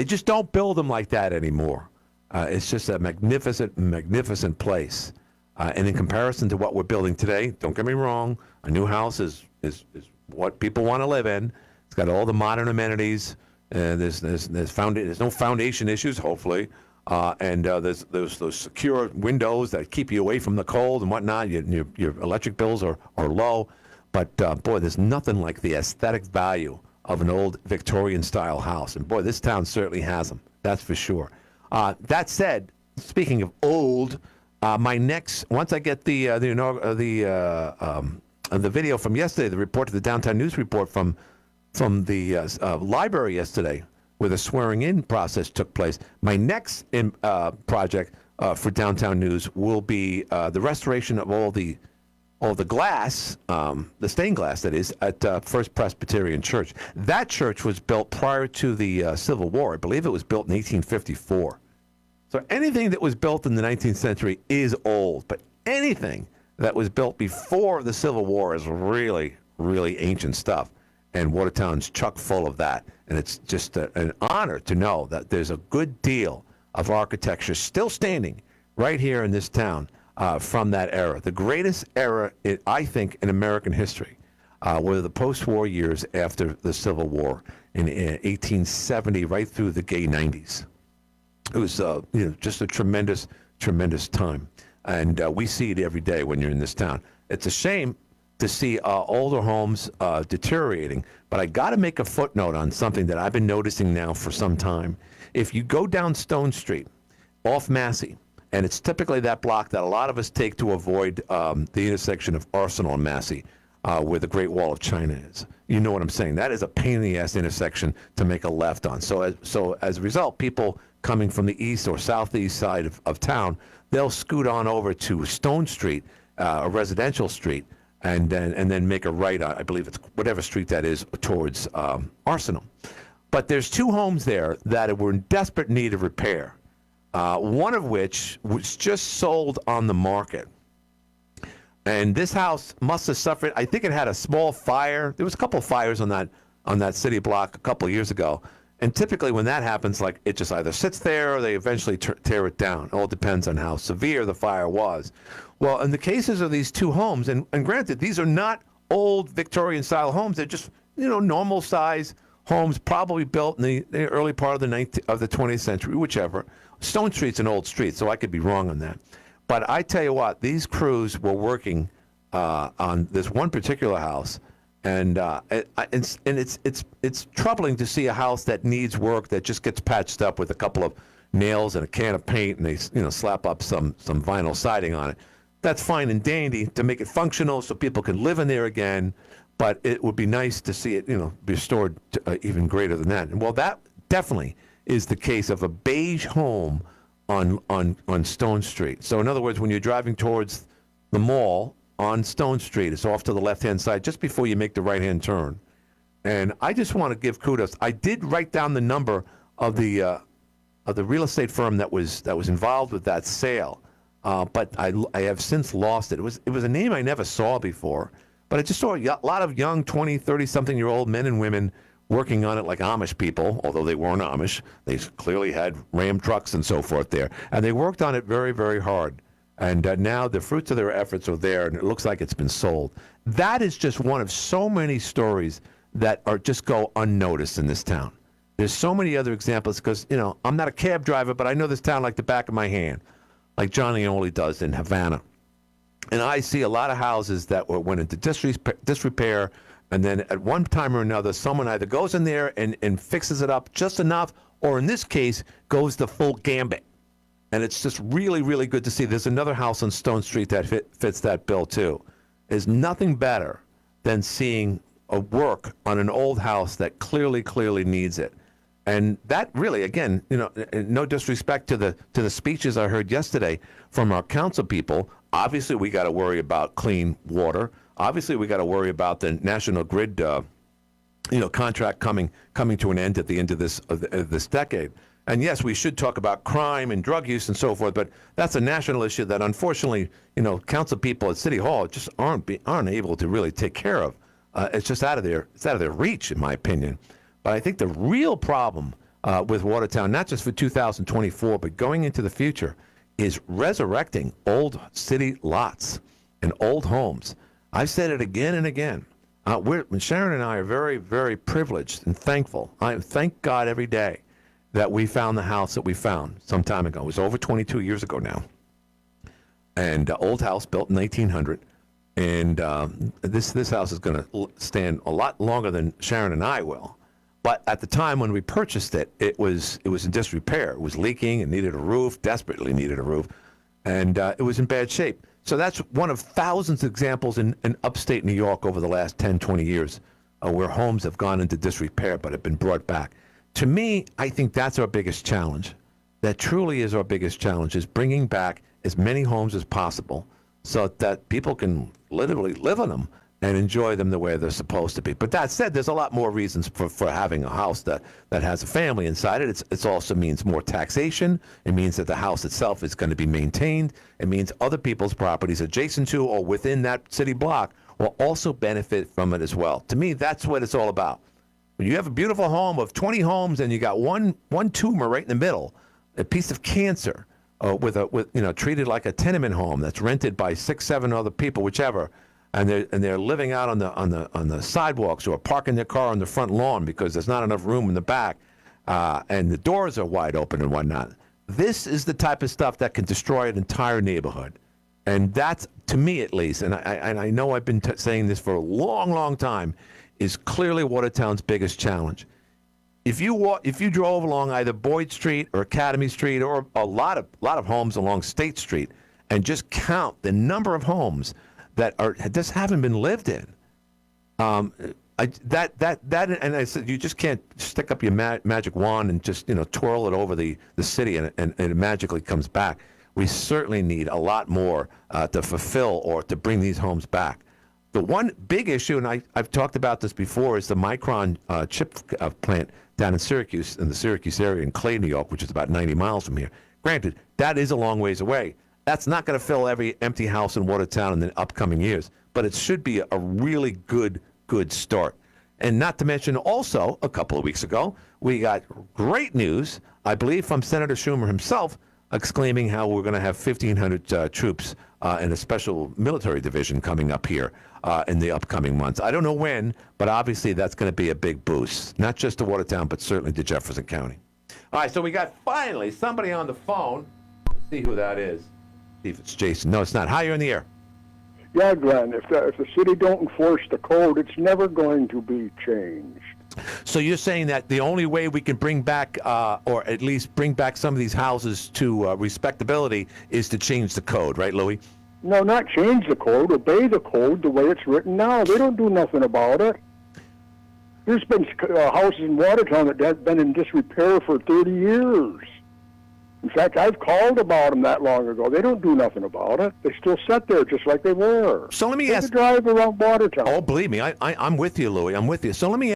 They just don't build them like that anymore. It's just a magnificent, magnificent place. And in comparison to what we're building today, don't get me wrong, a new house is what people want to live in. It's got all the modern amenities. There's no foundation issues, hopefully. And there's those secure windows that keep you away from the cold and whatnot. Your electric bills are low. But, boy, there's nothing like the aesthetic value of an old Victorian-style house. And, boy, this town certainly has them. That's for sure. That said, speaking of old, once I get the video from yesterday, the report to the Downtown News report from the library yesterday, where the swearing-in process took place, my next project for Downtown News will be the restoration of all the glass, the stained glass, that is, at First Presbyterian Church. That church was built prior to the Civil War. I believe it was built in 1854. So anything that was built in the 19th century is old, but anything that was built before the Civil War is really, really ancient stuff. And Watertown's chock full of that. And it's just an honor to know that there's a good deal of architecture still standing right here in this town from that era. The greatest era, I think, in American history were the post-war years after the Civil War in 1870 right through the gay 90s. It was just a tremendous, tremendous time. And we see it every day when you're in this town. It's a shame to see older homes deteriorating. But I got to make a footnote on something that I've been noticing now for some time. If you go down Stone Street off Massey, and it's typically that block that a lot of us take to avoid the intersection of Arsenal and Massey, where the Great Wall of China is. You know what I'm saying? That is a pain in the ass intersection to make a left on. So as a result, people coming from the east or southeast side of town, they'll scoot on over to Stone Street, a residential street, and then make a right on, I believe it's whatever street that is, towards Arsenal. But there's two homes there that were in desperate need of repair, one of which was just sold on the market. And this house must have suffered, I think it had a small fire. There was a couple of fires on that city block a couple of years ago. And typically when that happens, like, it just either sits there or they eventually tear it down. It all depends on how severe the fire was. Well, in the cases of these two homes, and granted, these are not old Victorian-style homes. They're just, normal-size homes, probably built in the early part of the 20th century, whichever. Stone Street's an old street, so I could be wrong on that. But I tell you what, these crews were working on this one particular house, and it's troubling to see a house that needs work that just gets patched up with a couple of nails and a can of paint, and they slap up some vinyl siding on it. That's fine and dandy to make it functional so people can live in there again, but it would be nice to see it be restored to, even greater than that. And well, that definitely is the case of a beige home on Stone Street. So in other words, when you're driving towards the mall on Stone Street, it's off to the left-hand side just before you make the right-hand turn. And I just want to give kudos. I did write down the number of the real estate firm that was involved with that sale, but I have since lost it. It was a name I never saw before, but I just saw a lot of young 20, 30-something-year-old men and women working on it like Amish people, although they weren't Amish. They clearly had Ram trucks and so forth there. And they worked on it very, very hard. And now the fruits of their efforts are there, and it looks like it's been sold. That is just one of so many stories that just go unnoticed in this town. There's so many other examples because, I'm not a cab driver, but I know this town like the back of my hand, like Johnny only does in Havana. And I see a lot of houses that went into disrepair, and then at one time or another, someone either goes in there and fixes it up just enough, or in this case, goes the full gambit. And it's just really, really good to see. There's another house on Stone Street that fits that bill, too. There's nothing better than seeing a work on an old house that clearly needs it. And that really, again, no disrespect to the speeches I heard yesterday from our council people. Obviously, we got to worry about clean water. Obviously, we got to worry about the National Grid, contract coming to an end at the end of this decade. And yes, we should talk about crime and drug use and so forth, but that's a national issue that unfortunately, council people at City Hall just aren't able to really take care of. It's just out of their reach, in my opinion. But I think the real problem with Watertown, not just for 2024, but going into the future, is resurrecting old city lots and old homes. I've said it again and again. Sharon and I are very, very privileged and thankful. I thank God every day that we found the house that we found some time ago. It was over 22 years ago now. And old house built in 1900. And this house is going to stand a lot longer than Sharon and I will. But at the time when we purchased it, it was in disrepair. It was leaking and needed a roof, desperately needed a roof. And it was in bad shape. So that's one of thousands of examples in upstate New York over the last 10, 20 years where homes have gone into disrepair but have been brought back. To me, I think that's our biggest challenge. That truly is our biggest challenge, is bringing back as many homes as possible so that people can literally live in them and enjoy them the way they're supposed to be. But that said, there's a lot more reasons for having a house that has a family inside it. It also means more taxation. It means that the house itself is going to be maintained. It means other people's properties adjacent to or within that city block will also benefit from it as well. To me, that's what it's all about. When you have a beautiful home of 20 homes and you got one tumor right in the middle, a piece of cancer, treated like a tenement home that's rented by 6, 7 other people, whichever, and they're living out on the sidewalks or parking their car on the front lawn because there's not enough room in the back, and the doors are wide open and whatnot. This is the type of stuff that can destroy an entire neighborhood, and that's, to me at least, and I know I've been saying this for a long, long time, is clearly Watertown's biggest challenge. If you drove along either Boyd Street or Academy Street or a lot of homes along State Street and just count the number of homes that just haven't been lived in, and I said you just can't stick up your magic wand and just twirl it over the city and it magically comes back. We certainly need a lot more to fulfill or to bring these homes back. The one big issue, and I've talked about this before, is the Micron chip plant down in Syracuse, in the Syracuse area in Clay, New York, which is about 90 miles from here. Granted, that is a long ways away. That's not going to fill every empty house in Watertown in the upcoming years, but it should be a really good start. And not to mention also, a couple of weeks ago, we got great news, I believe, from Senator Schumer himself, exclaiming how we're going to have 1,500 troops in a special military division coming up here in the upcoming months. I don't know when, but obviously that's going to be a big boost, not just to Watertown, but certainly to Jefferson County. All right, so we got finally somebody on the phone. Let's see who that is. See if it's Jason. No, it's not. Hi, you're in the air. Yeah, Glenn, if the city don't enforce the code, it's never going to be changed. So you're saying that the only way we can bring back, or at least bring back some of these houses to respectability, is to change the code, right, Louis? No, not change the code. Obey the code the way it's written now. They don't do nothing about it. There's been houses in Watertown that have been in disrepair for 30 years. In fact, I've called about them that long ago. They don't do nothing about it. They still sit there just like they were. So let me Take ask. a drive around Watertown. Oh, believe me, I'm with you, Louis. I'm with you. So let me